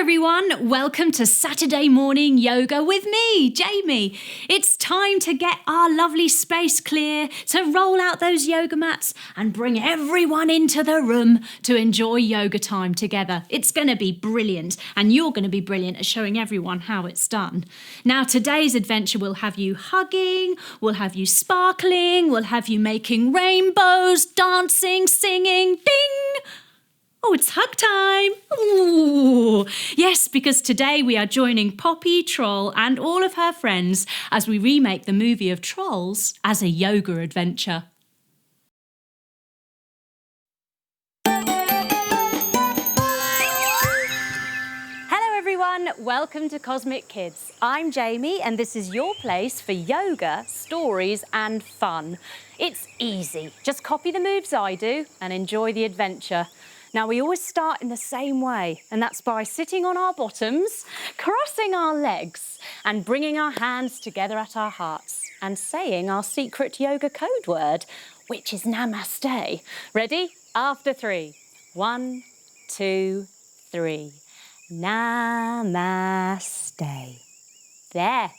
everyone, welcome to Saturday morning yoga with me, Jamie. It's time to get our lovely space clear, to roll out those yoga mats and bring everyone into the room to enjoy yoga time together. It's going to be brilliant, and you're going to be brilliant at showing everyone how it's done. Now, today's adventure will have you hugging, we'll have you sparkling, we'll have you making rainbows, dancing, singing, ding! Oh, it's hug time! Ooh. Yes, because today we are joining Poppy Troll and all of her friends as we remake the movie of Trolls as a yoga adventure. Hello everyone, welcome to Cosmic Kids. I'm Jamie and this is your place for yoga, stories and fun. It's easy, just copy the moves I do and enjoy the adventure. Now, we always start in the same way, and that's by sitting on our bottoms, crossing our legs, and bringing our hands together at our hearts, and saying our secret yoga code word, which is Namaste. Ready? After 3. 1, 2, 3. Namaste. There.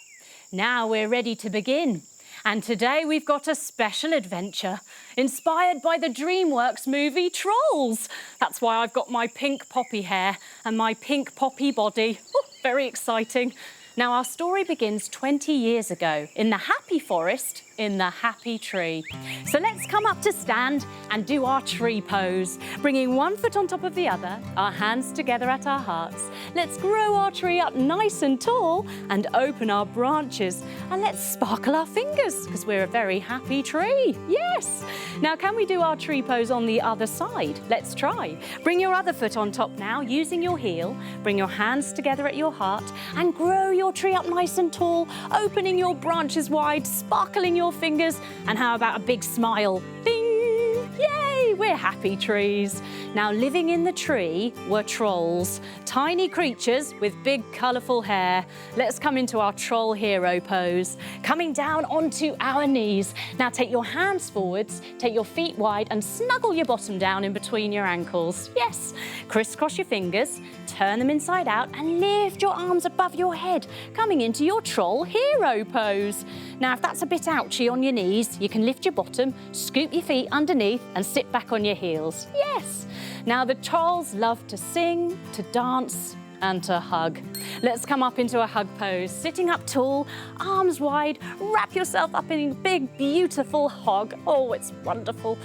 Now we're ready to begin. And today we've got a special adventure inspired by the Dreamworks movie Trolls. That's why I've got my pink poppy hair and my pink poppy body. Oh, very exciting. Now our story begins 20 years ago in the happy forest in the happy tree. So let's come up to stand and do our tree pose, bringing one foot on top of the other, our hands together at our hearts. Let's grow our tree up nice and tall and open our branches. And let's sparkle our fingers because we're a very happy tree. Yes. Now, can we do our tree pose on the other side? Let's try. Bring your other foot on top now using your heel. Bring your hands together at your heart and grow your tree up nice and tall, opening your branches wide, sparkling your fingers, and how about a big smile? Ding! Yay! We're happy trees. Now, living in the tree were trolls, tiny creatures with big colourful hair. Let's come into our troll hero pose, coming down onto our knees. Now take your hands forwards, take your feet wide and snuggle your bottom down in between your ankles. Yes, crisscross your fingers, turn them inside out and lift your arms above your head, coming into your troll hero pose. Now, if that's a bit ouchy on your knees, you can lift your bottom, scoop your feet underneath and sit back on your heels. Yes. Now, the trolls love to sing, to dance and to hug. Let's come up into a hug pose, sitting up tall, arms wide, wrap yourself up in a big, beautiful hug. Oh, it's wonderful.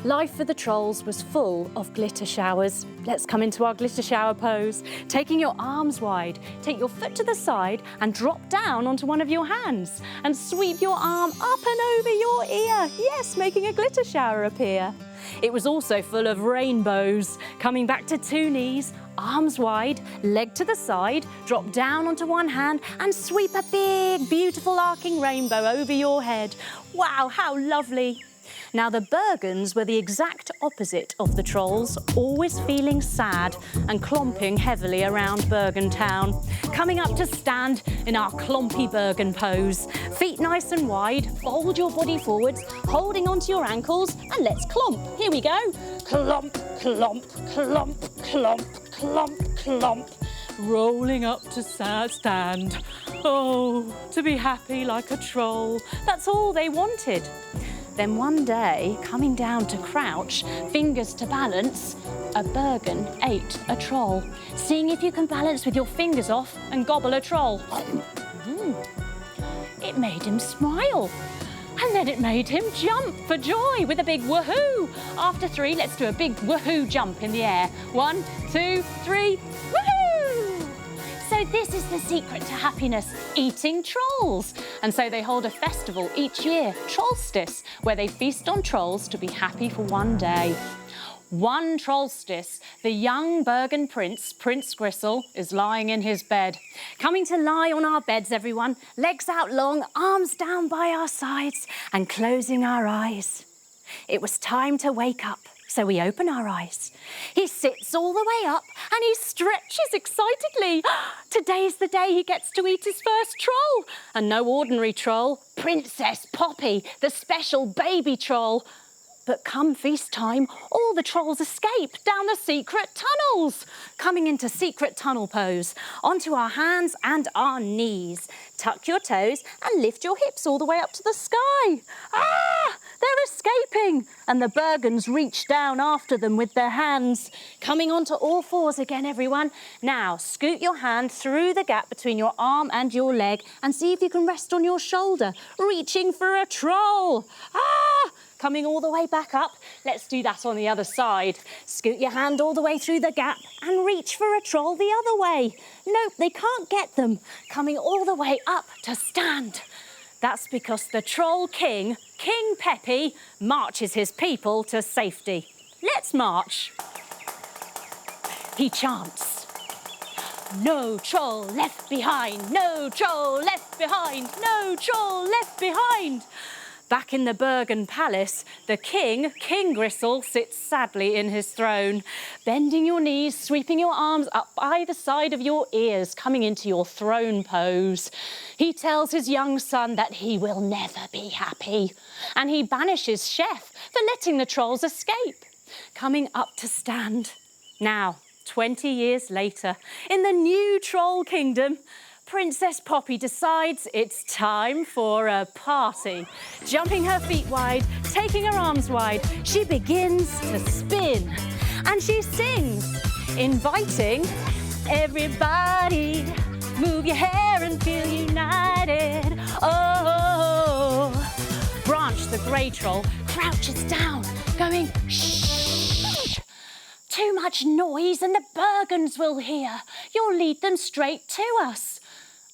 Life for the trolls was full of glitter showers. Let's come into our glitter shower pose. Taking your arms wide, take your foot to the side and drop down onto one of your hands and sweep your arm up and over your ear. Yes, making a glitter shower appear. It was also full of rainbows. Coming back to 2 knees, arms wide, leg to the side, drop down onto one hand and sweep a big, beautiful arcing rainbow over your head. Wow, how lovely. Now, the Bergens were the exact opposite of the trolls, always feeling sad and clomping heavily around Bergen town. Coming up to stand in our clompy Bergen pose. Feet nice and wide, fold your body forwards, holding onto your ankles, and let's clomp. Here we go. Clomp, clomp, clomp, clomp, clomp, clomp. Rolling up to stand. Oh, to be happy like a troll. That's all they wanted. Then one day, coming down to crouch, fingers to balance, a Bergen ate a troll. Seeing if you can balance with your fingers off and gobble a troll. It made him smile. And then it made him jump for joy with a big woohoo. After 3, let's do a big woohoo jump in the air. 1, 2, 3, woohoo! So this is the secret to happiness, eating trolls. And so they hold a festival each year, Trollstice, where they feast on trolls to be happy for one day. One Trollstice, the young Bergen prince, Prince Gristle, is lying in his bed. Coming to lie on our beds, everyone, legs out long, arms down by our sides, and closing our eyes. It was time to wake up. So we open our eyes. He sits all the way up and he stretches excitedly. Today's the day he gets to eat his first troll. And no ordinary troll, Princess Poppy, the special baby troll. But come feast time, all the trolls escape down the secret tunnels. coming into secret tunnel pose, onto our hands and our knees. Tuck your toes and lift your hips all the way up to the sky. Ah! They're escaping, and the Bergens reach down after them with their hands. Coming onto all fours again, everyone. Now, scoot your hand through the gap between your arm and your leg and see if you can rest on your shoulder, reaching for a troll. Ah! Coming all the way back up. Let's do that on the other side. Scoot your hand all the way through the gap and reach for a troll the other way. Nope, they can't get them. Coming all the way up to stand. That's because the Troll King, King Peppy, marches his people to safety. Let's march. He chants, "No troll left behind, no troll left behind, no troll left behind." Back in the Bergen Palace, the king, King Gristle, sits sadly in his throne. Bending your knees, sweeping your arms up either side of your ears, coming into your throne pose. He tells his young son that he will never be happy, and he banishes Chef for letting the trolls escape. Coming up to stand. Now, 20 years later, in the new Troll Kingdom, Princess Poppy decides it's time for a party. Jumping her feet wide, taking her arms wide, she begins to spin. And she sings, inviting everybody, move your hair and feel united. Oh, Branch the grey troll crouches down, going, shh. Too much noise and the Bergens will hear. You'll lead them straight to us.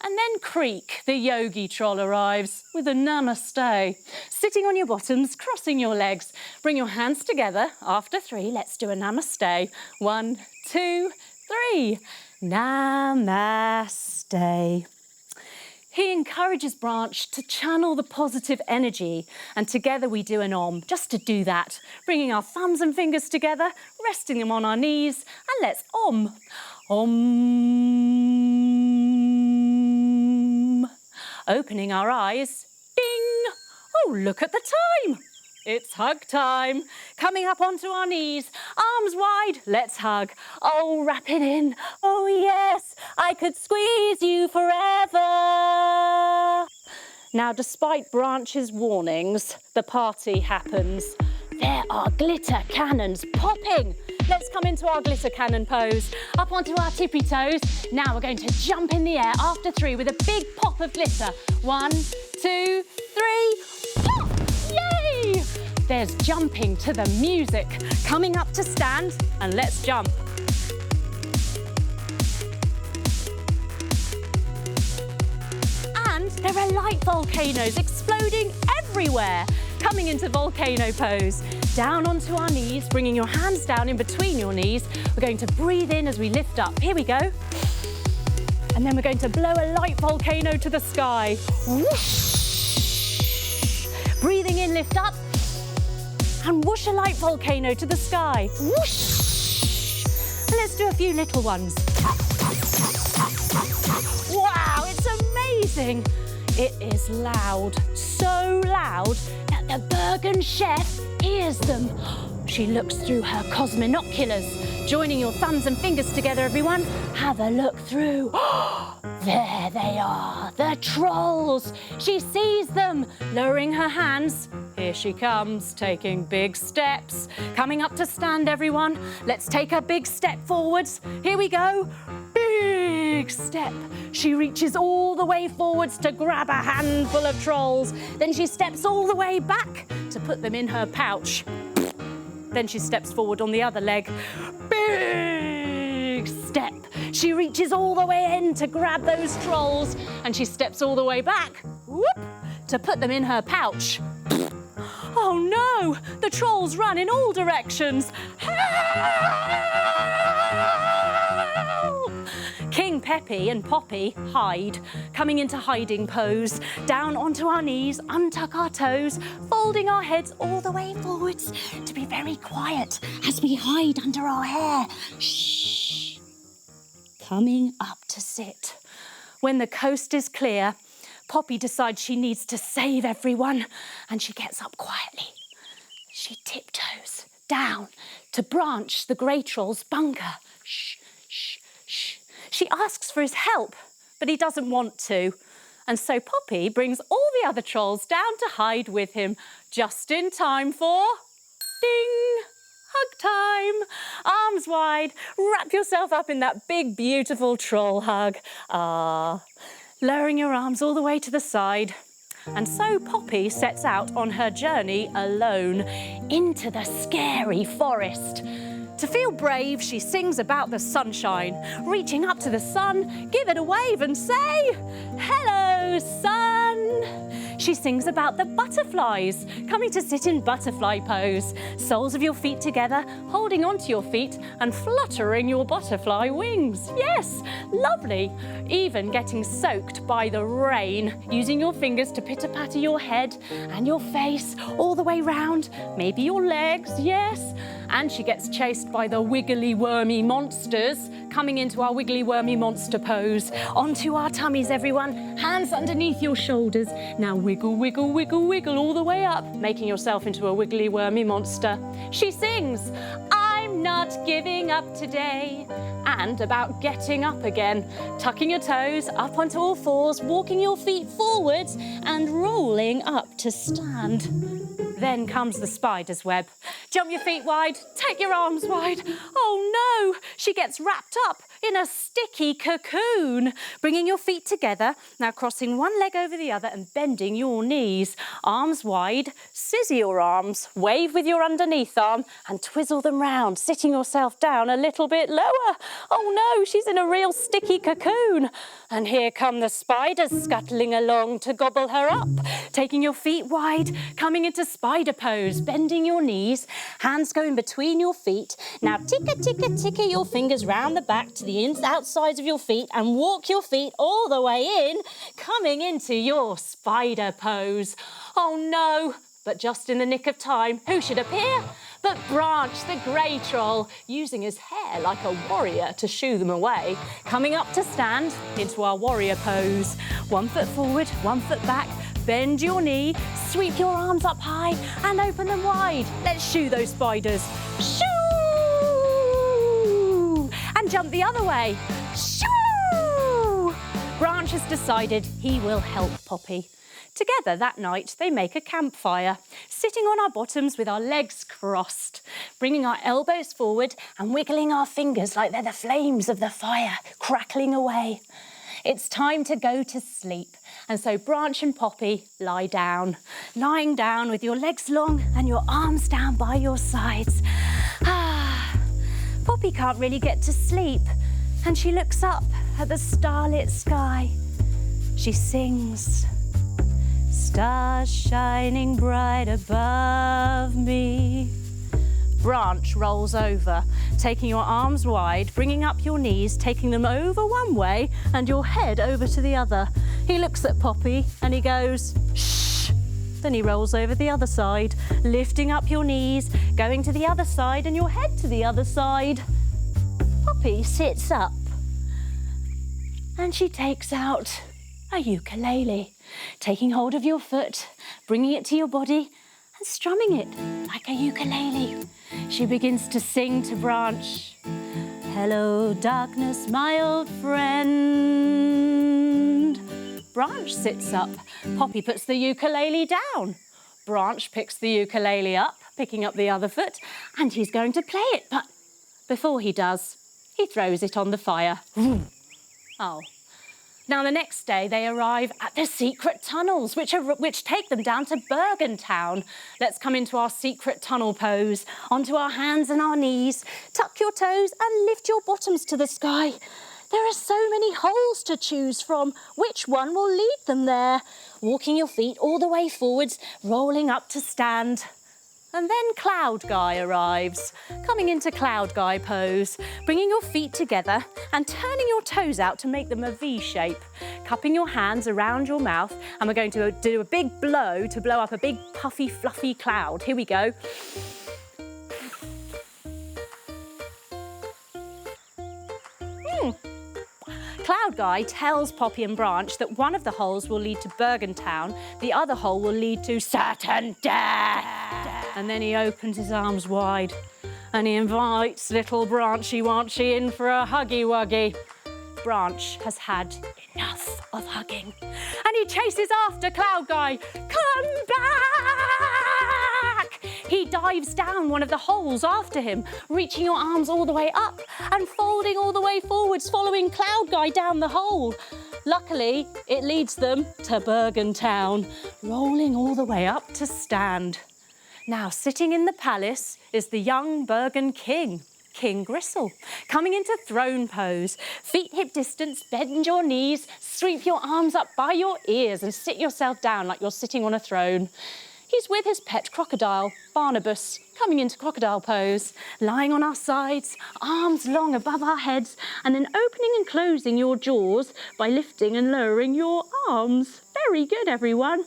And then Creek, the yogi troll, arrives with a namaste. Sitting on your bottoms, crossing your legs. Bring your hands together. After 3, let's do a namaste. 1, 2, 3. Namaste. He encourages Branch to channel the positive energy, and together we do an om, just to do that. Bringing our thumbs and fingers together, resting them on our knees, and let's om. Om. Opening our eyes, bing! Oh, look at the time! It's hug time. Coming up onto our knees, arms wide, let's hug. Oh, wrap it in. Oh, yes, I could squeeze you forever. Now, despite Branch's warnings, the party happens. There are glitter cannons popping. Let's come into our glitter cannon pose. Up onto our tippy toes. Now we're going to jump in the air after 3 with a big pop of glitter. 1, 2, 3. Pop! Yay! There's jumping to the music. Coming up to stand, and let's jump. And there are light volcanoes exploding everywhere. Coming into volcano pose. Down onto our knees, bringing your hands down in between your knees. We're going to breathe in as we lift up. Here we go. And then we're going to blow a light volcano to the sky. Whoosh! Breathing in, lift up. And whoosh a light volcano to the sky. Whoosh! And let's do a few little ones. Wow, it's amazing. It is loud, so loud that the Bergen chef hears them. She looks through her cosminoculars. Joining your thumbs and fingers together, everyone. Have a look through. There they are, the trolls. She sees them, lowering her hands. Here she comes, taking big steps. Coming up to stand, everyone. Let's take a big step forwards. Here we go. Big step. She reaches all the way forwards to grab a handful of trolls. Then she steps all the way back to put them in her pouch. Then she steps forward on the other leg. Big step. She reaches all the way in to grab those trolls, and she steps all the way back, whoop, to put them in her pouch. Oh no, the trolls run in all directions. Help! King Peppy and Poppy hide, coming into hiding pose. Down onto our knees, untuck our toes, folding our heads all the way forwards to be very quiet as we hide under our hair. Shh. Coming up to sit. When the coast is clear, Poppy decides she needs to save everyone, and she gets up quietly. She tiptoes down to Branch the grey troll's bunker. Shh, shh, She asks for his help, but he doesn't want to. And so Poppy brings all the other trolls down to hide with him, just in time for... ding! Hug time! Arms wide, wrap yourself up in that big, beautiful troll hug. Lowering your arms all the way to the side. And so Poppy sets out on her journey alone into the scary forest. To feel brave, she sings about the sunshine, reaching up to the sun, give it a wave and say, "Hello, sun!" She sings about the butterflies, coming to sit in butterfly pose, soles of your feet together, holding onto your feet and fluttering your butterfly wings. Yes, lovely. Even getting soaked by the rain, using your fingers to pitter-patter your head and your face all the way round, maybe your legs, yes. And she gets chased by the wiggly wormy monsters, coming into our wiggly wormy monster pose. Onto our tummies, everyone. Hands underneath your shoulders. Now wiggle, wiggle, wiggle, wiggle all the way up, making yourself into a wiggly wormy monster. She sings, "I'm not giving up today," and about getting up again, tucking your toes up onto all fours, walking your feet forwards and rolling up to stand. Then comes the spider's web. Jump your feet wide, take your arms wide. Oh no, she gets wrapped up in a sticky cocoon. Bringing your feet together, now crossing one leg over the other and bending your knees. Arms wide, scissor your arms, wave with your underneath arm and twizzle them round, sitting yourself down a little bit lower. Oh no, she's in a real sticky cocoon. And here come the spiders scuttling along to gobble her up. Taking your feet wide, coming into spider pose, bending your knees, hands go in between your feet. Now ticka, ticka, ticka your fingers round the back to the outsides of your feet and walk your feet all the way in, coming into your spider pose. Oh no, but just in the nick of time, who should appear? But Branch the grey troll, using his hair like a warrior to shoo them away, coming up to stand into our warrior pose. 1 foot forward, 1 foot back, bend your knee, sweep your arms up high and open them wide. Let's shoo those spiders. Shoo! And jump the other way. Shoo! Branch has decided he will help Poppy. Together that night, they make a campfire, sitting on our bottoms with our legs crossed, bringing our elbows forward and wiggling our fingers like they're the flames of the fire, crackling away. It's time to go to sleep, and so Branch and Poppy lie down, lying down with your legs long and your arms down by your sides. Poppy can't really get to sleep, and she looks up at the starlit sky. She sings, "Stars shining bright above me." Branch rolls over, taking your arms wide, bringing up your knees, taking them over one way and your head over to the other. He looks at Poppy and he goes, "Shh." Then he rolls over the other side, lifting up your knees, going to the other side and your head to the other side. Poppy sits up and she takes out a ukulele, taking hold of your foot, bringing it to your body and strumming it like a ukulele. She begins to sing to Branch. "Hello, darkness, my old friend." Branch sits up. Poppy puts the ukulele down. Branch picks the ukulele up, picking up the other foot, and he's going to play it, but before he does, he throws it on the fire. Oh. Now, the next day, they arrive at the secret tunnels, which take them down to Bergen Town. Let's come into our secret tunnel pose, onto our hands and our knees. Tuck your toes and lift your bottoms to the sky. There are so many holes to choose from. Which one will lead them there? Walking your feet all the way forwards, rolling up to stand. And then Cloud Guy arrives, coming into Cloud Guy pose, bringing your feet together and turning your toes out to make them a V shape, cupping your hands around your mouth, and we're going to do a big blow to blow up a big puffy, fluffy cloud. Here we go. Cloud Guy tells Poppy and Branch that one of the holes will lead to Bergen Town, the other hole will lead to certain death. And then he opens his arms wide and he invites little Branchy Wanchy in for a huggy wuggy. Branch has had enough of hugging. And he chases after Cloud Guy. Come back! He dives down one of the holes after him, reaching your arms all the way up and folding all the way forwards, following Cloud Guy down the hole. Luckily, it leads them to Bergen Town, rolling all the way up to stand. Now, sitting in the palace is the young Bergen King, King Gristle, coming into throne pose. Feet hip distance, bend your knees, sweep your arms up by your ears and sit yourself down like you're sitting on a throne. He's with his pet crocodile, Barnabas, coming into crocodile pose, lying on our sides, arms long above our heads, and then opening and closing your jaws by lifting and lowering your arms. Very good, everyone.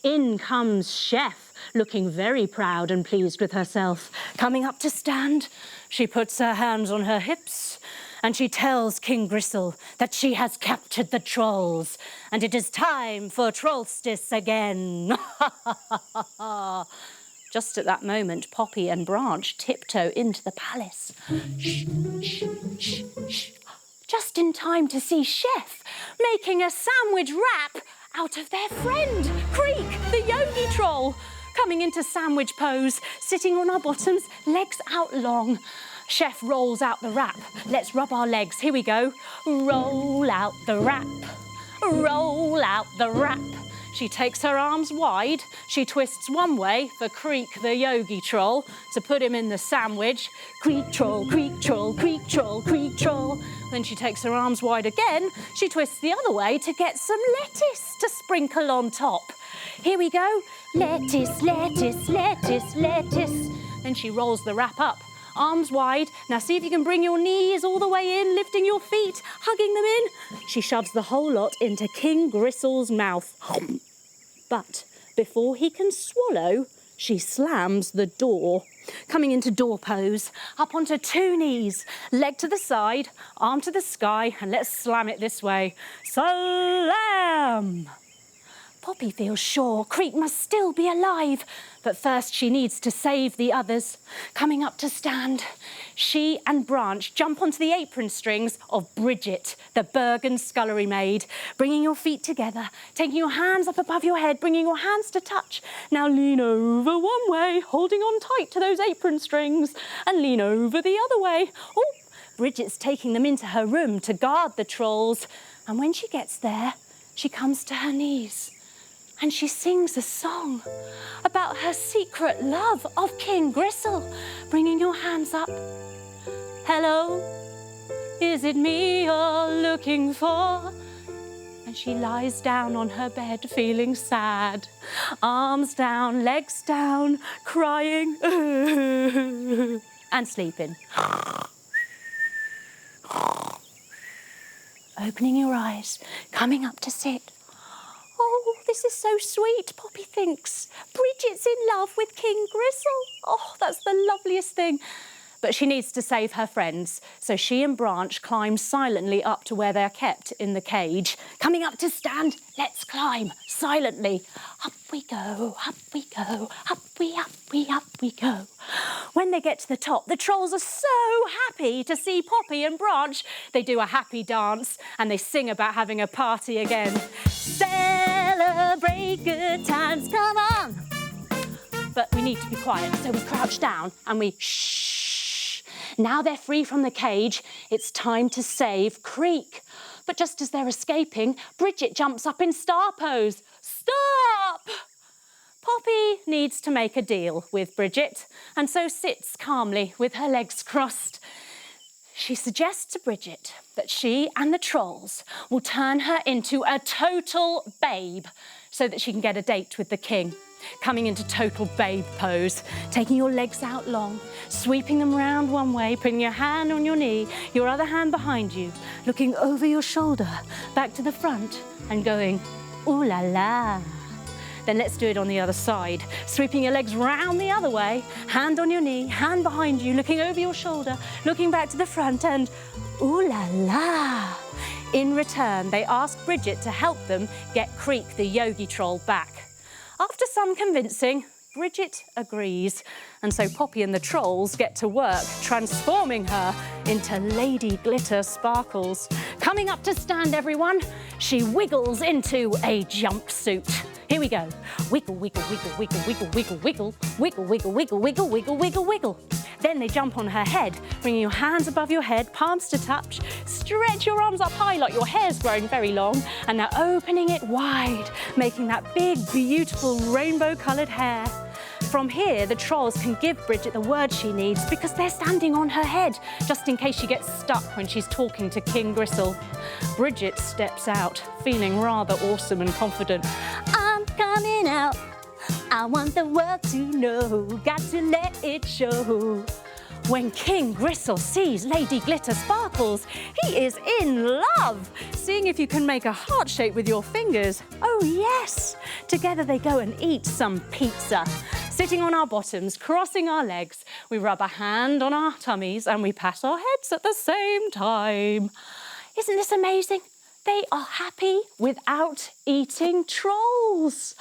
In comes Chef, looking very proud and pleased with herself. Coming up to stand, she puts her hands on her hips and she tells King Gristle that she has captured the trolls and it is time for Trollstice again. Just at that moment, Poppy and Branch tiptoe into the palace. Shh, shh, shh, shh. Just in time to see Chef making a sandwich wrap out of their friend, Creek, the yogi troll, coming into sandwich pose, sitting on our bottoms, legs out long. Chef rolls out the wrap. Let's rub our legs. Here we go. Roll out the wrap. Roll out the wrap. She takes her arms wide. She twists one way for Creek, the yogi troll, to put him in the sandwich. Creek troll, creek troll, creek troll, creek troll. Then she takes her arms wide again. She twists the other way to get some lettuce to sprinkle on top. Here we go. Lettuce, lettuce, lettuce, lettuce. Then she rolls the wrap up. Arms wide. Now see if you can bring your knees all the way in, lifting your feet, hugging them in. She shoves the whole lot into King Gristle's mouth. But before he can swallow, she slams the door. Coming into door pose, up onto two knees, leg to the side, arm to the sky, and let's slam it this way. Slam! Poppy feels sure Creek must still be alive, but first she needs to save the others. Coming up to stand, she and Branch jump onto the apron strings of Bridget, the Bergen scullery maid, bringing your feet together, taking your hands up above your head, bringing your hands to touch. Now lean over one way, holding on tight to those apron strings, and lean over the other way. Oh, Bridget's taking them into her room to guard the trolls, and when she gets there, she comes to her knees. And she sings a song about her secret love of King Gristle, bringing your hands up. Hello, is it me you're looking for? And she lies down on her bed feeling sad, arms down, legs down, crying and sleeping. Opening your eyes, coming up to sit. Oh, this is so sweet, Poppy thinks. Bridget's in love with King Gristle. Oh, that's the loveliest thing. But she needs to save her friends, so she and Branch climb silently up to where they're kept in the cage. Coming up to stand, let's climb silently. Up we go, up we go, up we go. When they get to the top, the trolls are so happy to see Poppy and Branch. They do a happy dance and they sing about having a party again. Celebrate good times, come on. But we need to be quiet, so we crouch down and we shh. Now they're free from the cage, it's time to save Creek. But just as they're escaping, Bridget jumps up in star pose. Stop! Poppy needs to make a deal with Bridget and so sits calmly with her legs crossed. She suggests to Bridget that she and the trolls will turn her into a total babe so that she can get a date with the king. Coming into total babe pose, taking your legs out long, sweeping them round one way, putting your hand on your knee, your other hand behind you, looking over your shoulder, back to the front and going, ooh la la. Then let's do it on the other side, sweeping your legs round the other way, hand on your knee, hand behind you, looking over your shoulder, looking back to the front and ooh la la. In return, they ask Bridget to help them get Creek the yogi troll back. After some convincing, Bridget agrees. And so Poppy and the trolls get to work transforming her into Lady Glitter Sparkles. Coming up to stand, everyone, she wiggles into a jumpsuit. Here we go. Wiggle, wiggle, wiggle, wiggle, wiggle, wiggle, wiggle, wiggle, wiggle, wiggle, wiggle, wiggle, wiggle, wiggle. Then they jump on her head, bringing your hands above your head, palms to touch. Stretch your arms up high like your hair's growing very long. And now opening it wide, making that big, beautiful rainbow-coloured hair. From here, the trolls can give Bridget the words she needs because they're standing on her head, just in case she gets stuck when she's talking to King Gristle. Bridget steps out, feeling rather awesome and confident. I'm coming out. I want the world to know, got to let it show. When King Gristle sees Lady Glitter Sparkles, he is in love. Seeing if you can make a heart shape with your fingers. Oh yes! Together they go and eat some pizza. Sitting on our bottoms, crossing our legs, we rub a hand on our tummies and we pat our heads at the same time. Isn't this amazing? They are happy without eating trolls.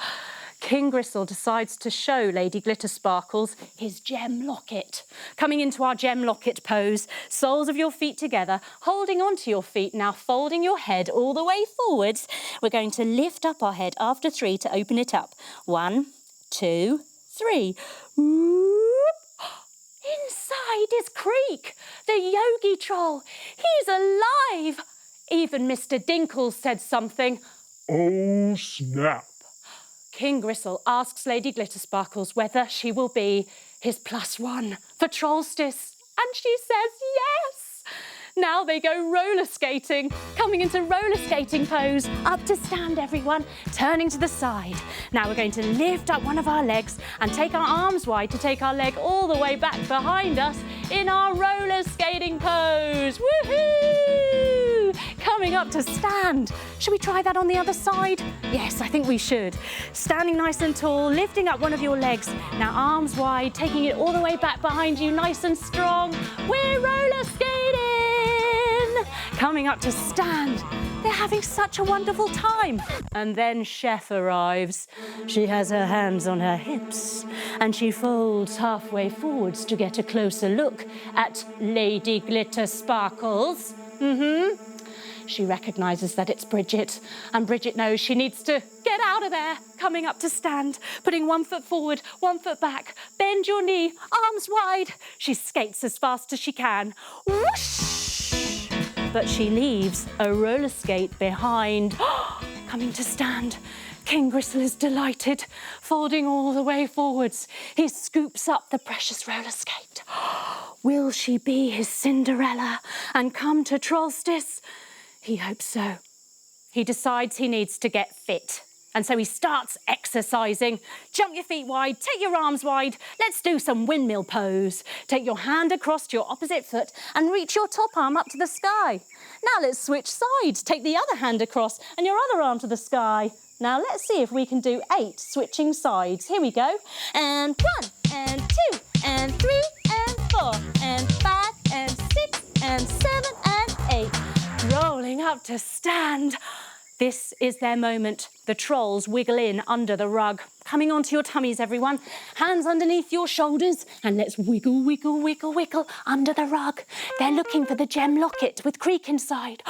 King Gristle decides to show Lady Glitter Sparkles his gem locket. Coming into our gem locket pose, soles of your feet together, holding onto your feet, now folding your head all the way forwards. We're going to lift up our head after 3 to open it up. 1, 2, 3. Whoop. Inside is Creek, the yogi troll. He's alive. Even Mr. Dinkles said something. Oh, snap. King Gristle asks Lady Glitter Sparkles whether she will be his +1 for Trollstice, and she says yes. Now they go roller skating, coming into roller skating pose. Up to stand, everyone, turning to the side. Now we're going to lift up one of our legs and take our arms wide to take our leg all the way back behind us in our roller skating pose. Woohoo! Coming up to stand. Should we try that on the other side? Yes, I think we should. Standing nice and tall, lifting up one of your legs. Now arms wide, taking it all the way back behind you, nice and strong. We're roller skating. Coming up to stand. They're having such a wonderful time. And then Chef arrives. She has her hands on her hips and she folds halfway forwards to get a closer look at Lady Glitter Sparkles. She recognises that it's Bridget, and Bridget knows she needs to get out of there. Coming up to stand, putting 1 foot forward, 1 foot back. Bend your knee, arms wide. She skates as fast as she can. Whoosh! But she leaves a roller skate behind. Coming to stand. King Gristle is delighted, folding all the way forwards. He scoops up the precious roller skate. Will she be his Cinderella and come to Trollstice? He hopes so. He decides he needs to get fit. And so he starts exercising. Jump your feet wide, take your arms wide. Let's do some windmill pose. Take your hand across to your opposite foot and reach your top arm up to the sky. Now let's switch sides. Take the other hand across and your other arm to the sky. Now let's see if we can do 8 switching sides. Here we go. And 1, and 2, and 3, and 4, and 5, and 6, and 7, and 8. Rolling up to stand. This is their moment. The trolls wiggle in under the rug. Coming onto your tummies, everyone. Hands underneath your shoulders. And let's wiggle, wiggle, wiggle, wiggle under the rug. They're looking for the gem locket with Creek inside.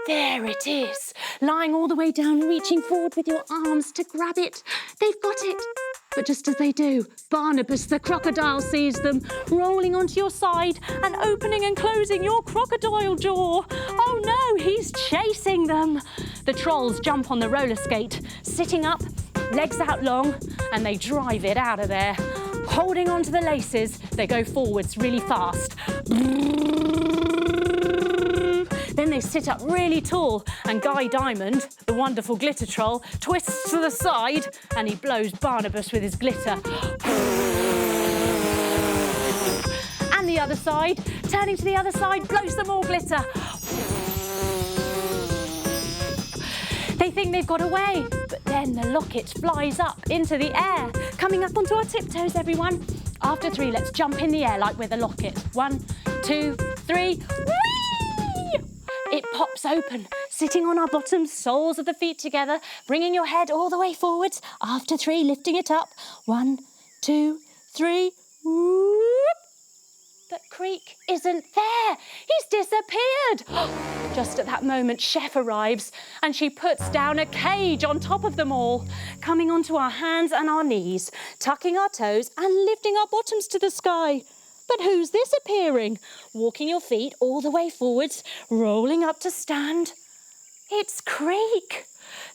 There it is. Lying all the way down, reaching forward with your arms to grab it. They've got it. But just as they do, Barnabas the crocodile sees them, rolling onto your side and opening and closing your crocodile jaw. Oh no, he's chasing them. The trolls jump on the roller skate, sitting up, legs out long, and they drive it out of there. Holding onto the laces, they go forwards really fast. Then they sit up really tall and Guy Diamond, the wonderful glitter troll, twists to the side and he blows Barnabas with his glitter. And the other side, turning to the other side, blows some more glitter. They think they've got away, but then the locket flies up into the air. Coming up onto our tiptoes, everyone. After 3, let's jump in the air like we're the locket. 1, 2, 3, whee! It pops open, sitting on our bottoms, soles of the feet together, bringing your head all the way forwards. After 3, lifting it up. 1, 2, 3, whoop. But Creek isn't there. He's disappeared. Just at that moment, Chef arrives and she puts down a cage on top of them all, coming onto our hands and our knees, tucking our toes and lifting our bottoms to the sky. But who's this appearing? Walking your feet all the way forwards, rolling up to stand. It's Creek,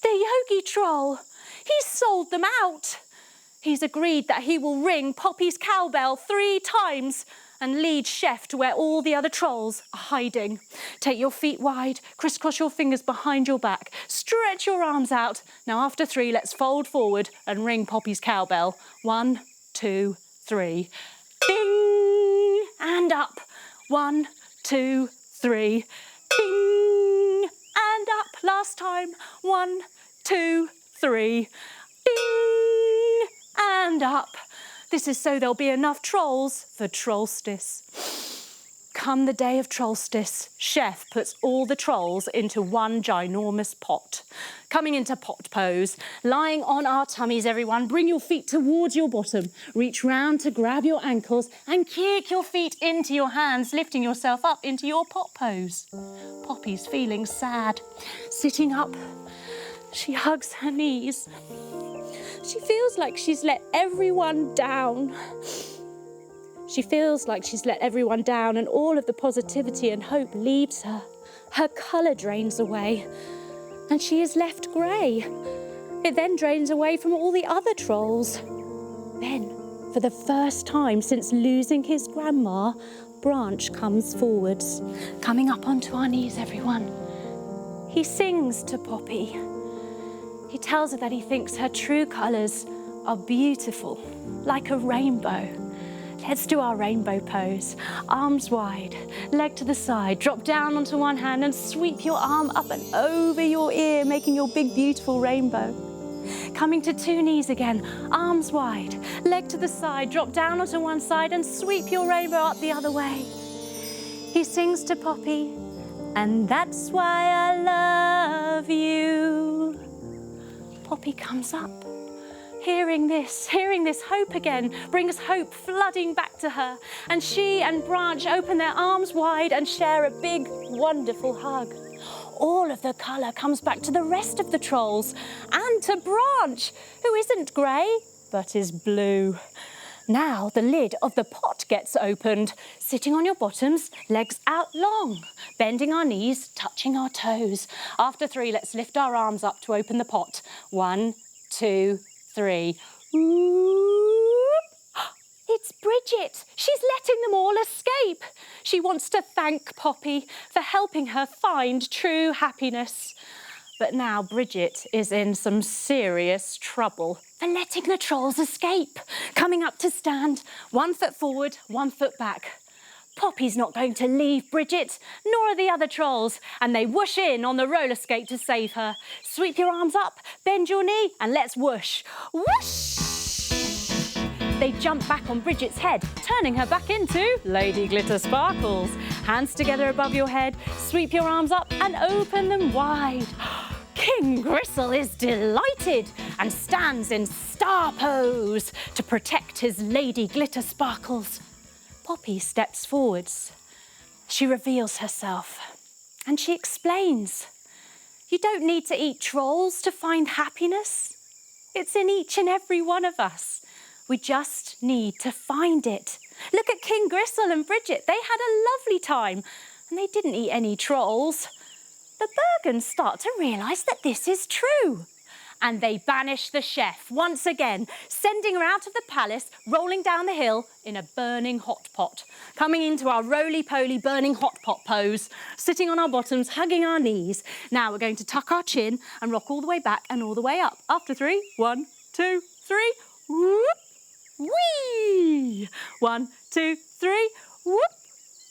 the yogi troll. He's sold them out. He's agreed that he will ring Poppy's cowbell 3 times and lead Chef to where all the other trolls are hiding. Take your feet wide, crisscross your fingers behind your back, stretch your arms out. Now after 3, let's fold forward and ring Poppy's cowbell. 1, 2, 3. Ding! And up. 1, 2, 3. Ding! And up. Last time. 1, 2, 3. Ding! And up. This is so there'll be enough trolls for Trollstice. Come the day of Trollstice, Chef puts all the trolls into one ginormous pot. Coming into pot pose, lying on our tummies, everyone, bring your feet towards your bottom. Reach round to grab your ankles and kick your feet into your hands, lifting yourself up into your pot pose. Poppy's feeling sad. Sitting up, she hugs her knees. She feels like she's let everyone down. She feels like she's let everyone down and all of the positivity and hope leaves her. Her colour drains away and she is left grey. It then drains away from all the other trolls. Then, for the first time since losing his grandma, Branch comes forwards, coming up onto our knees, everyone. He sings to Poppy. He tells her that he thinks her true colours are beautiful, like a rainbow. Let's do our rainbow pose. Arms wide, leg to the side, drop down onto one hand and sweep your arm up and over your ear, making your big, beautiful rainbow. Coming to 2 knees again, arms wide, leg to the side, drop down onto one side and sweep your rainbow up the other way. He sings to Poppy, and that's why I love you. Poppy comes up. Hearing this hope again brings hope flooding back to her. And she and Branch open their arms wide and share a big, wonderful hug. All of the colour comes back to the rest of the trolls and to Branch, who isn't grey, but is blue. Now the lid of the pot gets opened, sitting on your bottoms, legs out long, bending our knees, touching our toes. After 3, let's lift our arms up to open the pot. 1, 2, 3. Whoop. It's Bridget. She's letting them all escape. She wants to thank Poppy for helping her find true happiness. But now Bridget is in some serious trouble for letting the trolls escape. Coming up to stand, 1 foot forward, 1 foot back. Poppy's not going to leave Bridget, nor are the other trolls, and they whoosh in on the roller skate to save her. Sweep your arms up, bend your knee, and let's whoosh. Whoosh! They jump back on Bridget's head, turning her back into Lady Glitter Sparkles. Hands together above your head, sweep your arms up and open them wide. King Gristle is delighted and stands in star pose to protect his Lady Glitter Sparkles. Poppy steps forwards. She reveals herself and she explains. You don't need to eat trolls to find happiness. It's in each and every one of us. We just need to find it. Look at King Gristle and Bridget. They had a lovely time and they didn't eat any trolls. The Bergens start to realise that this is true. And they banish the chef once again, sending her out of the palace, rolling down the hill in a burning hot pot. Coming into our roly-poly burning hot pot pose, sitting on our bottoms, hugging our knees. Now we're going to tuck our chin and rock all the way back and all the way up. After 3, 1, 2, 3, whoop, whee! 1, 2, 3, whoop,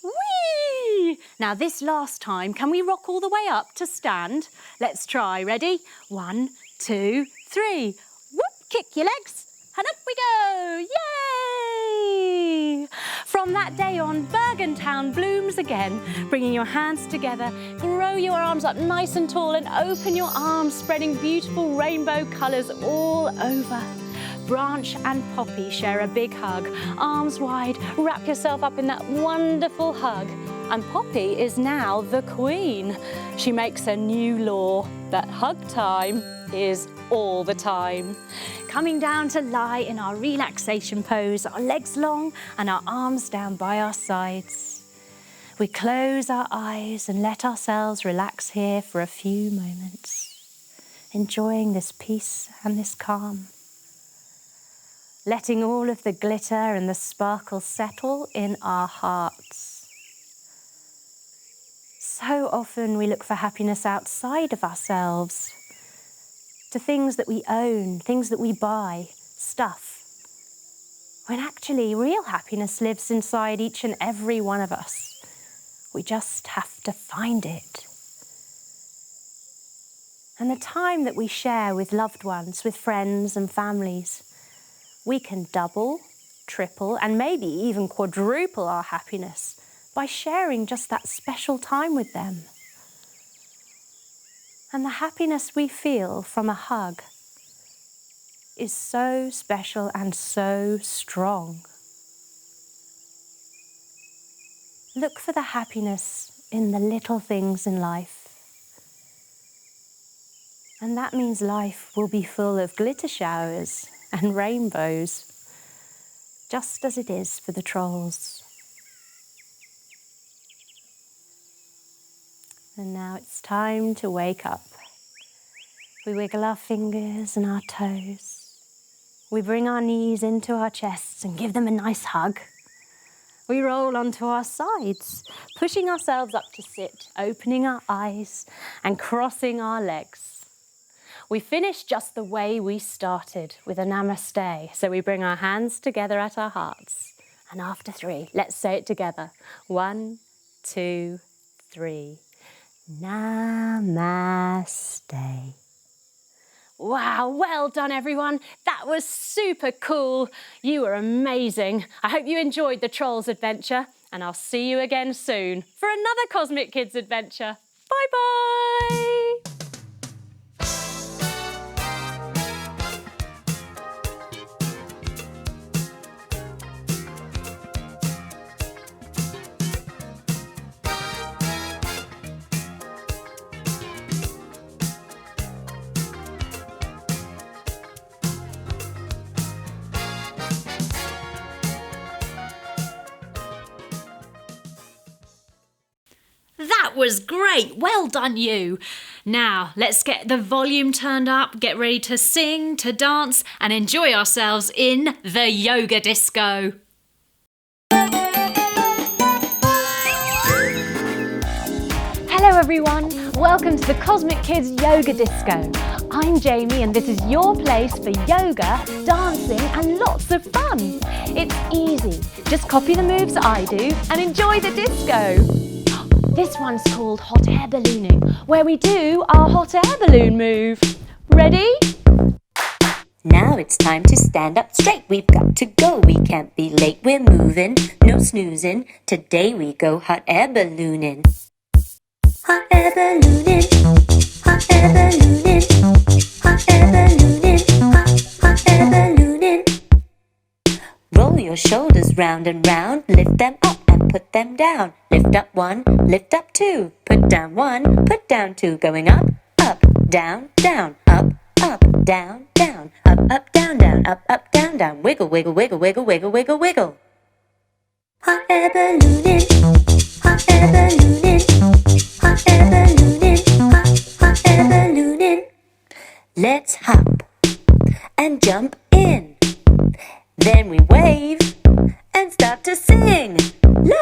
whee! Now this last time, can we rock all the way up to stand? Let's try. Ready? 1, 2, 3. Whoop, kick your legs and up we go. Yay! From that day on, Bergentown blooms again. Bringing your hands together, throw your arms up nice and tall and open your arms, spreading beautiful rainbow colours all over. Branch and Poppy share a big hug. Arms wide, wrap yourself up in that wonderful hug. And Poppy is now the queen. She makes a new law that hug time is all the time. Coming down to lie in our relaxation pose, our legs long and our arms down by our sides. We close our eyes and let ourselves relax here for a few moments, enjoying this peace and this calm. Letting all of the glitter and the sparkle settle in our hearts. So often we look for happiness outside of ourselves, to things that we own, things that we buy, stuff, when actually real happiness lives inside each and every one of us. We just have to find it. And the time that we share with loved ones, with friends and families, we can double, triple, and maybe even quadruple our happiness by sharing just that special time with them. And the happiness we feel from a hug is so special and so strong. Look for the happiness in the little things in life. And that means life will be full of glitter showers and rainbows, just as it is for the trolls. And now it's time to wake up. We wiggle our fingers and our toes. We bring our knees into our chests and give them a nice hug. We roll onto our sides, pushing ourselves up to sit, opening our eyes and crossing our legs. We finish just the way we started, with a namaste. So we bring our hands together at our hearts. And after 3, let's say it together. 1, 2, 3. Namaste. Wow, well done everyone. That was super cool. You were amazing. I hope you enjoyed the Trolls adventure, and I'll see you again soon for another Cosmic Kids adventure. Bye-bye. That was great. Well done, you. Now, let's get the volume turned up, get ready to sing, to dance, and enjoy ourselves in the yoga disco. Hello everyone, welcome to the Cosmic Kids Yoga Disco. I'm Jamie and this is your place for yoga, dancing and lots of fun. It's easy, just copy the moves I do and enjoy the disco. This one's called hot air ballooning, where we do our hot air balloon move. Ready? Now it's time to stand up straight. We've got to go. We can't be late. We're moving, no snoozing. Today we go hot air ballooning. Hot air ballooning. Hot air ballooning. Hot air ballooning. Hot air ballooning. Roll your shoulders round and round. Lift them up and put them down. Lift up 1, lift up 2. Put down 1, put down 2. Going up, up, down, down. Up, up, down, down. Up, up, down, down. Up, up, down, down. Wiggle, wiggle, wiggle, wiggle, wiggle, wiggle, wiggle. Hot air ballooning. Hot air ballooning. Hot air ballooning. Hot air ballooning. Let's hop and jump in. Then we wave and start to sing. Love!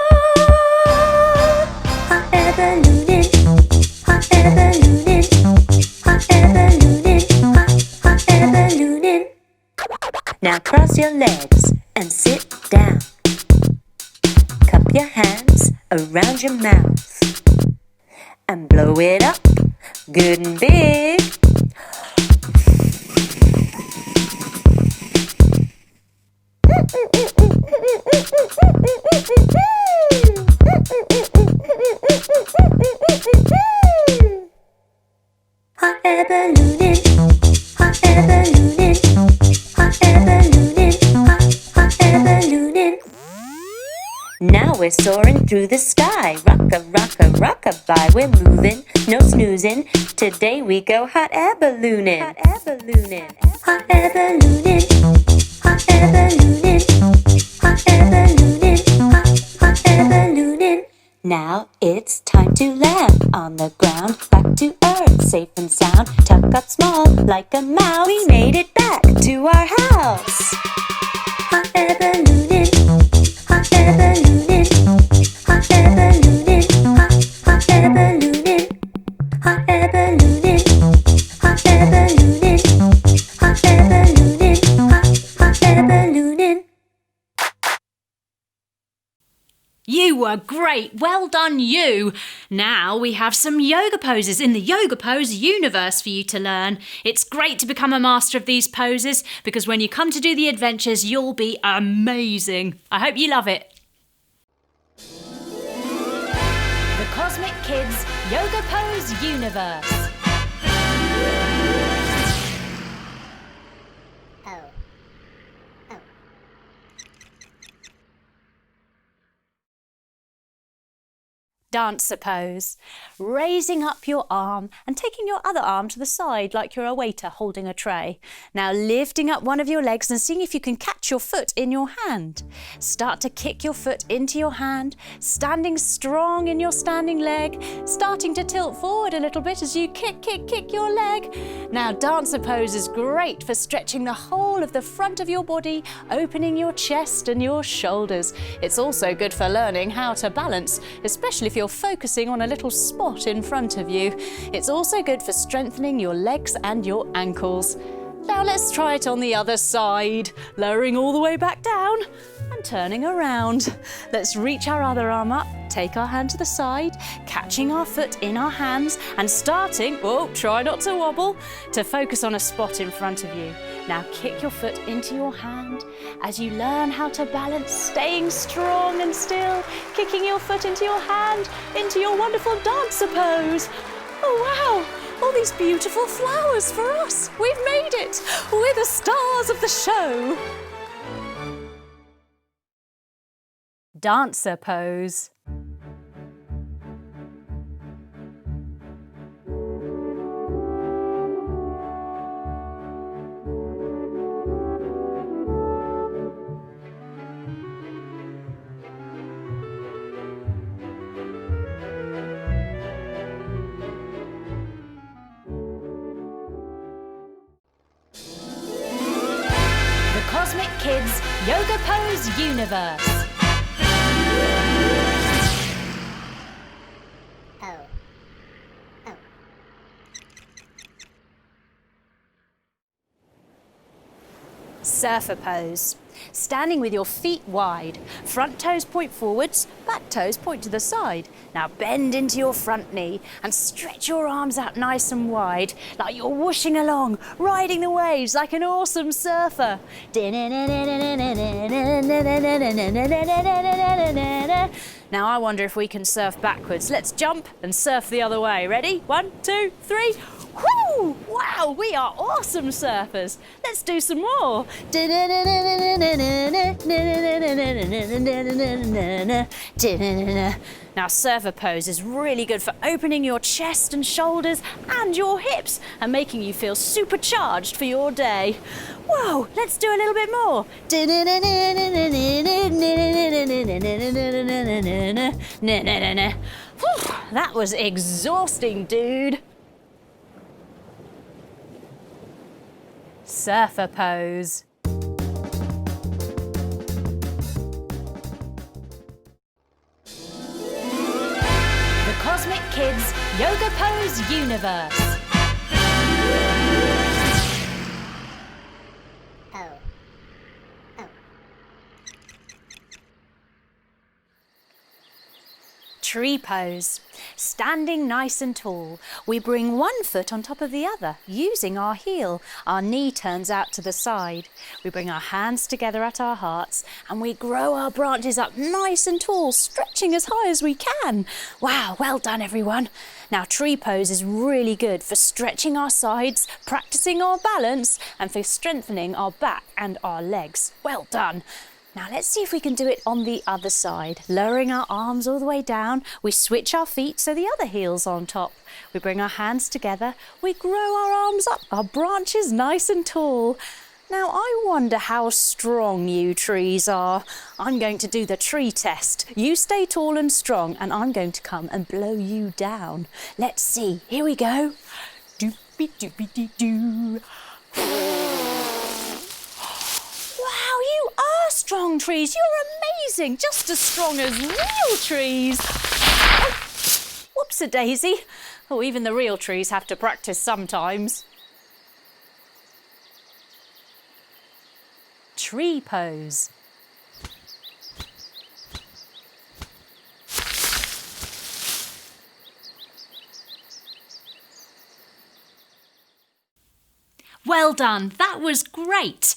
Hot air ballooning. Hot air ballooning. Hot air ballooning. Hot air ballooning. Now cross your legs and sit down. Cup your hands around your mouth and blow it up good and big. Hot air ballooning, hot air ballooning, hot air ballooning. we're soaring through the sky. Rock-a-bye, we're moving, no snoozing. Today we go hot air ballooning. Hot air ballooning. Hot air ballooning. Hot air ballooning. Hot air ballooning. Hot air ballooning. Now it's time to land on the ground, back to earth, safe and sound. Tuck up small like a mouse. We made it back to our house. Hot air ballooning. Hot air ballooning. Hot air ballooning. Hot air ballooning. Hot air ballooning. Hot air ballooning. Hot air ballooning. Hot air ballooning. You were great. Well done, you. Now we have some yoga poses in the Yoga Pose universe for you to learn. It's great to become a master of these poses because when you come to do the adventures, you'll be amazing. I hope you love it. The Cosmic Kids Yoga Pose universe. Dancer pose. Raising up your arm and taking your other arm to the side like you're a waiter holding a tray. Now lifting up one of your legs and seeing if you can catch your foot in your hand. Start to kick your foot into your hand, standing strong in your standing leg, starting to tilt forward a little bit as you kick your leg. Now dancer pose is great for stretching the whole of the front of your body, opening your chest and your shoulders. It's also good for learning how to balance, especially if you're focusing on a little spot in front of you. It's also good for strengthening your legs and your ankles. Now let's try it on the other side, lowering all the way back down and turning around. Let's reach our other arm up, take our hand to the side, catching our foot in our hands and starting, try not to wobble, to focus on a spot in front of you. Now kick your foot into your hand as you learn how to balance, staying strong and still, kicking your foot into your hand, into your wonderful dancer pose. Oh wow! All these beautiful flowers for us. We've made it. We're the stars of the show. Dancer pose. Cosmic Kids Yoga Pose Universe. Surfer pose. Standing with your feet wide. Front toes point forwards, back toes point to the side. Now bend into your front knee and stretch your arms out nice and wide, like you're whooshing along, riding the waves like an awesome surfer. Now I wonder if we can surf backwards. Let's jump and surf the other way. Ready? 1, 2, 3. Whoo! Wow, we are awesome surfers. Let's do some more. Now surfer pose is really good for opening your chest and shoulders and your hips and making you feel supercharged for your day. Whoa, let's do a little bit more. That was exhausting, dude. Surfer pose. The Cosmic Kids Yoga Pose Universe. Tree pose. Standing nice and tall, we bring one foot on top of the other using our heel. Our knee turns out to the side. We bring our hands together at our hearts and we grow our branches up nice and tall, stretching as high as we can. Wow, well done everyone. Now tree pose is really good for stretching our sides, practicing our balance and for strengthening our back and our legs. Well done. Now let's see if we can do it on the other side. Lowering our arms all the way down, we switch our feet so the other heel's on top. We bring our hands together, we grow our arms up, our branches nice and tall. Now I wonder how strong you trees are. I'm going to do the tree test. You stay tall and strong and I'm going to come and blow you down. Let's see, here we go. Doopy doopy dee doo. Wow, you are strong trees. You're amazing. Just as strong as real trees. Oh, whoops-a-daisy. Oh, even the real trees have to practice sometimes. Tree pose. Well done, that was great.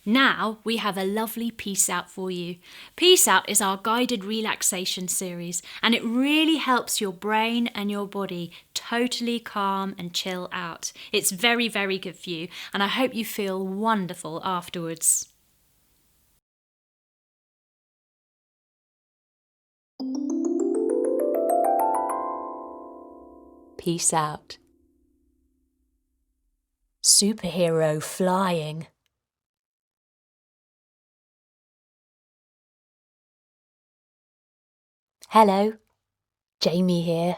Now we have a lovely Peace Out for you. Peace Out is our guided relaxation series and it really helps your brain and your body totally calm and chill out. It's very, very good for you and I hope you feel wonderful afterwards. Peace out. Superhero flying. Hello, Jamie here.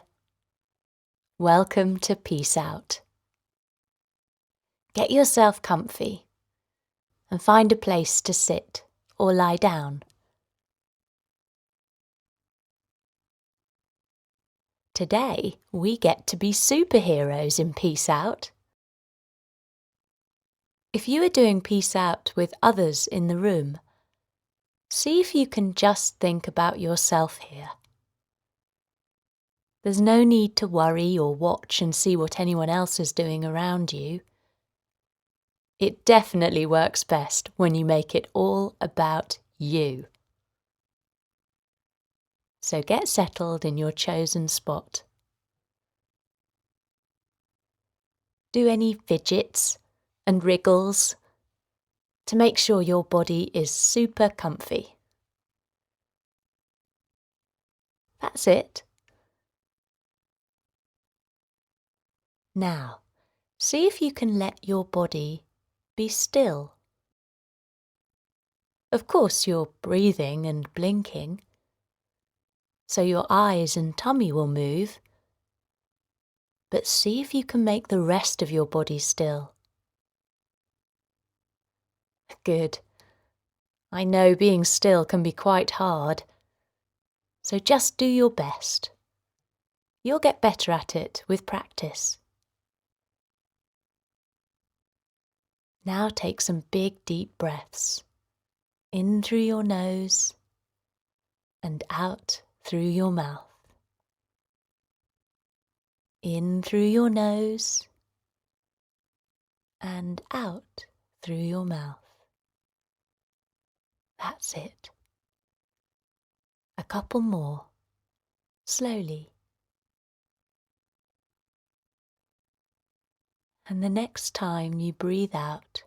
Welcome to Peace Out. Get yourself comfy and find a place to sit or lie down. Today we get to be superheroes in Peace Out. If you are doing Peace Out with others in the room, see if you can just think about yourself here. There's no need to worry or watch and see what anyone else is doing around you. It definitely works best when you make it all about you. So get settled in your chosen spot. Do any fidgets and wriggles to make sure your body is super comfy. That's it. Now, see if you can let your body be still. Of course, you're breathing and blinking, so your eyes and tummy will move, but see if you can make the rest of your body still. Good. I know being still can be quite hard, so just do your best. You'll get better at it with practice. Now take some big deep breaths, in through your nose and out through your mouth. In through your nose and out through your mouth. That's it. A couple more, slowly. And the next time you breathe out,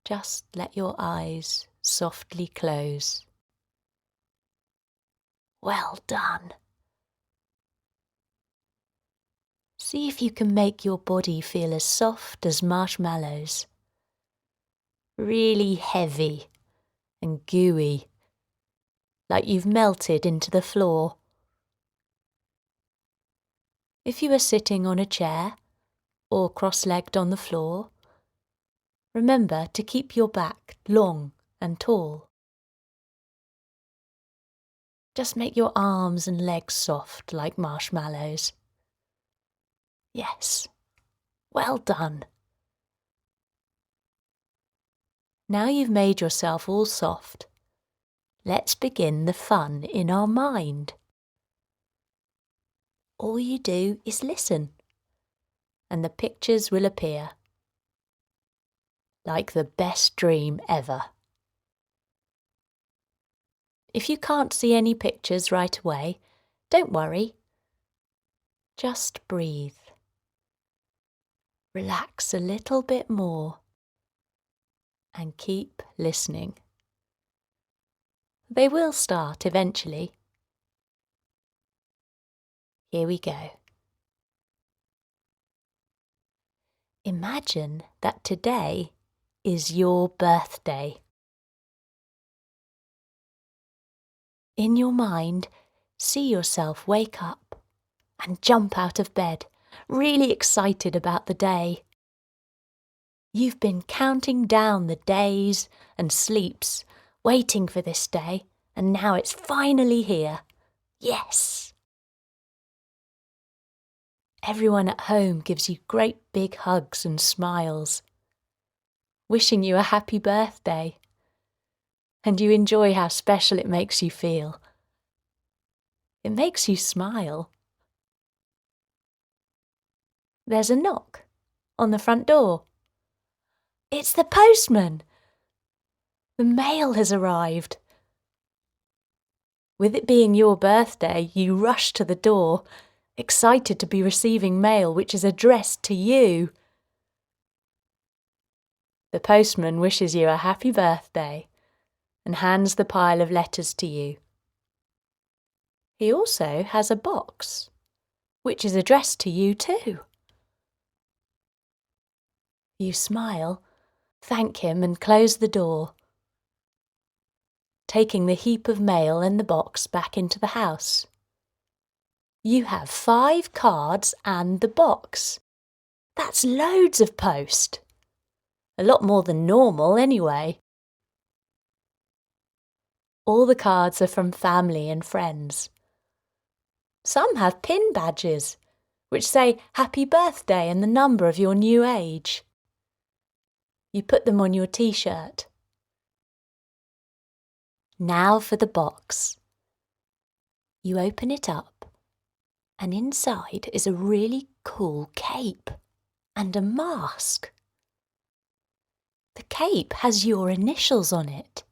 just let your eyes softly close. Well done. See if you can make your body feel as soft as marshmallows. Really heavy and gooey, like you've melted into the floor. If you are sitting on a chair or cross-legged on the floor, remember to keep your back long and tall. Just make your arms and legs soft like marshmallows. Yes, well done. Now you've made yourself all soft, let's begin the fun in our mind. All you do is listen, and the pictures will appear. Like the best dream ever. If you can't see any pictures right away, don't worry. Just breathe. Relax a little bit more and keep listening. They will start eventually. Here we go. Imagine that today is your birthday. In your mind, see yourself wake up and jump out of bed, really excited about the day. You've been counting down the days and sleeps, waiting for this day, and now it's finally here. Yes! Everyone at home gives you great big hugs and smiles, wishing you a happy birthday. And you enjoy how special it makes you feel. It makes you smile. There's a knock on the front door. It's the postman. The mail has arrived. With it being your birthday, you rush to the door, excited to be receiving mail which is addressed to you. The postman wishes you a happy birthday and hands the pile of letters to you. He also has a box, which is addressed to you too. You smile, thank him and close the door, taking the heap of mail and the box back into the house. You have 5 cards and the box. That's loads of post. A lot more than normal anyway. All the cards are from family and friends. Some have pin badges, which say happy birthday and the number of your new age. You put them on your t-shirt. Now for the box. You open it up, and inside is a really cool cape and a mask. The cape has your initials on it.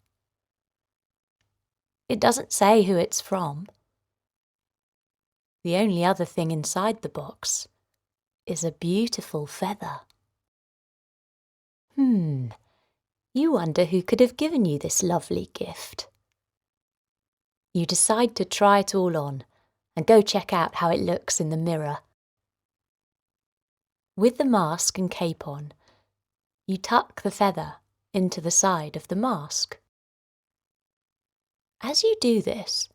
It doesn't say who it's from. The only other thing inside the box is a beautiful feather. You wonder who could have given you this lovely gift. You decide to try it all on and go check out how it looks in the mirror. With the mask and cape on, you tuck the feather into the side of the mask. As you do this,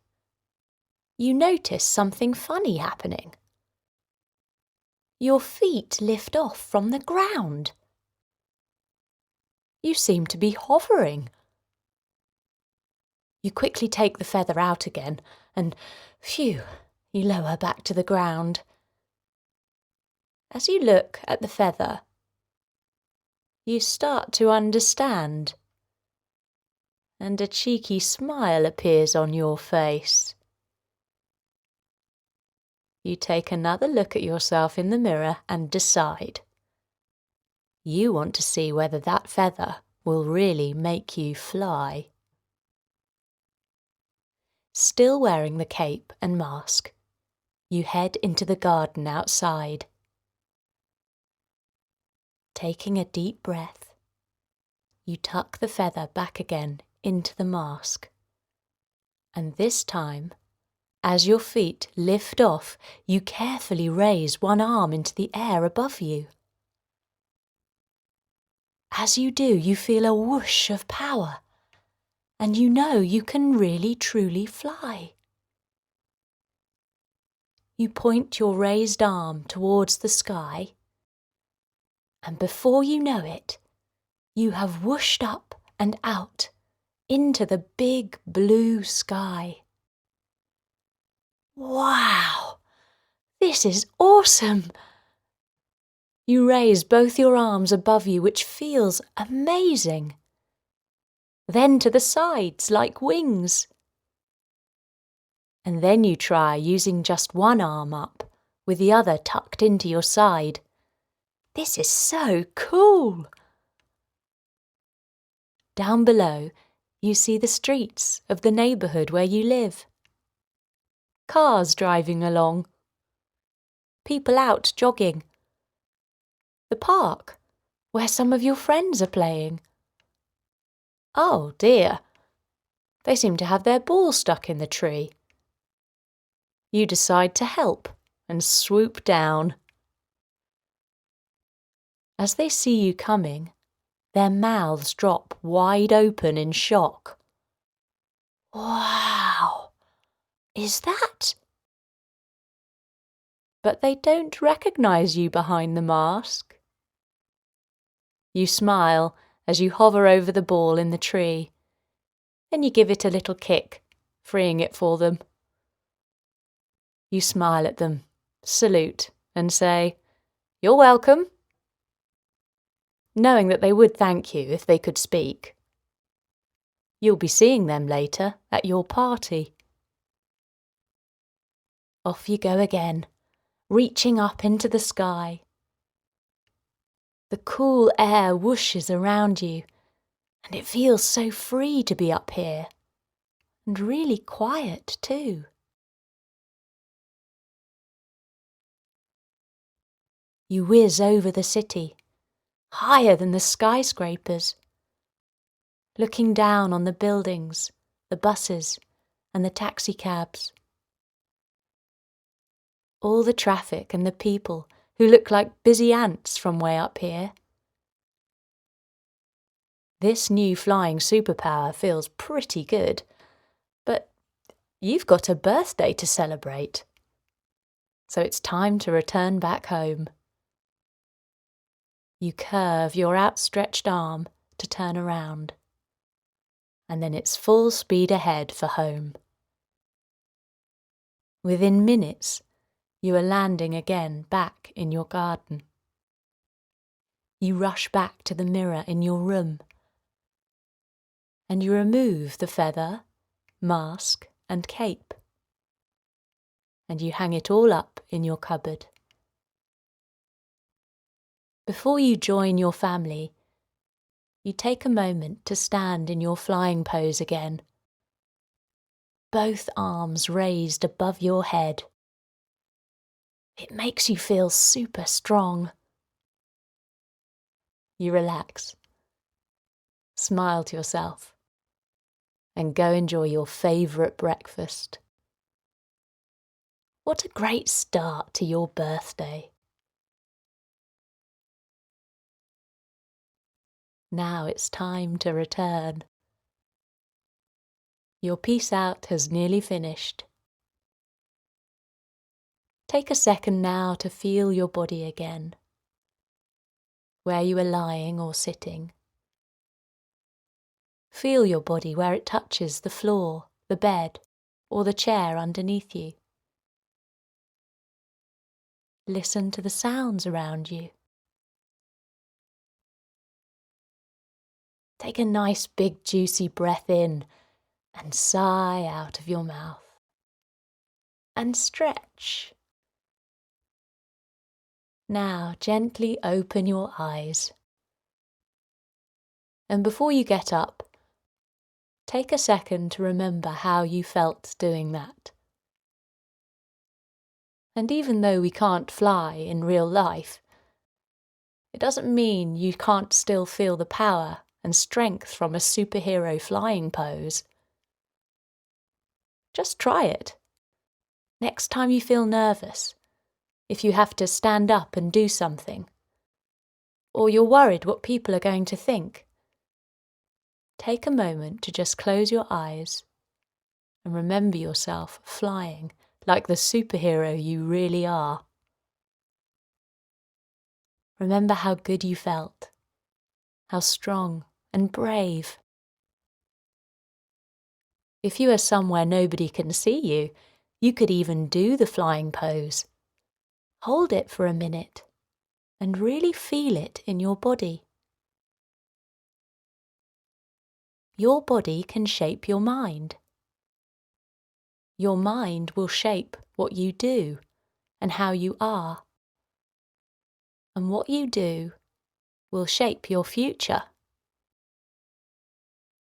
you notice something funny happening. Your feet lift off from the ground. You seem to be hovering. You quickly take the feather out again and, phew, you lower back to the ground. As you look at the feather, you start to understand, and a cheeky smile appears on your face. You take another look at yourself in the mirror and decide. You want to see whether that feather will really make you fly. Still wearing the cape and mask, you head into the garden outside. Taking a deep breath, you tuck the feather back again into the mask. And this time, as your feet lift off, you carefully raise one arm into the air above you. As you do, you feel a whoosh of power, and you know you can really truly fly. You point your raised arm towards the sky, and before you know it, you have whooshed up and out into the big blue sky. Wow! This is awesome! You raise both your arms above you, which feels amazing. Then to the sides like wings. And then you try using just one arm up, with the other tucked into your side. This is so cool! Down below, you see the streets of the neighbourhood where you live. Cars driving along. People out jogging. The park, where some of your friends are playing. Oh dear, They seem to have their ball stuck in the tree. You decide to help and swoop down. As they see you coming, their mouths drop wide open in shock. Wow! Is that? But they don't recognise you behind the mask. You smile as you hover over the ball in the tree. Then you give it a little kick, freeing it for them. You smile at them, salute, and say, "You're welcome," knowing that they would thank you if they could speak. You'll be seeing them later at your party. Off you go again, reaching up into the sky. The cool air whooshes around you, and it feels so free to be up here, and really quiet too. You whiz over the city, higher than the skyscrapers, looking down on the buildings, the buses, and the taxicabs. All the traffic and the people who look like busy ants from way up here. This new flying superpower feels pretty good, but you've got a birthday to celebrate. So it's time to return back home. You curve your outstretched arm to turn around, and then it's full speed ahead for home. Within minutes, you are landing again back in your garden. You rush back to the mirror in your room, and you remove the feather, mask, and cape, and you hang it all up in your cupboard. Before you join your family, you take a moment to stand in your flying pose again, both arms raised above your head. It makes you feel super strong. You relax, smile to yourself, and go enjoy your favourite breakfast. What a great start to your birthday. Now it's time to return. Your peace out has nearly finished. Take a second now to feel your body again, where you are lying or sitting. Feel your body where it touches the floor, the bed, or the chair underneath you. Listen to the sounds around you. Take a nice big juicy breath in and sigh out of your mouth. And stretch. Now gently open your eyes. And before you get up, take a second to remember how you felt doing that. And even though we can't fly in real life, it doesn't mean you can't still feel the power and strength from a superhero flying pose. Just try it. Next time you feel nervous, if you have to stand up and do something, or you're worried what people are going to think, take a moment to just close your eyes and remember yourself flying like the superhero you really are. Remember how good you felt, how strong and brave. If you are somewhere nobody can see you, you could even do the flying pose. Hold it for a minute and really feel it in your body. Your body can shape your mind. Your mind will shape what you do and how you are. And what you do will shape your future.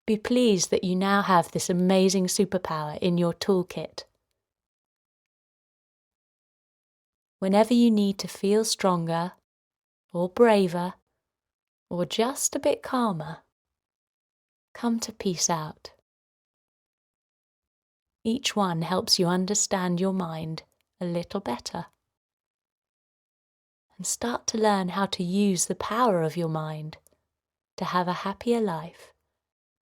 Be pleased that you now have this amazing superpower in your toolkit. Whenever you need to feel stronger, or braver, or just a bit calmer, come to peace out. Each one helps you understand your mind a little better and start to learn how to use the power of your mind to have a happier life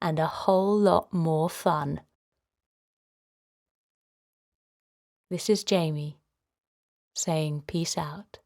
and a whole lot more fun. This is Jamie saying peace out.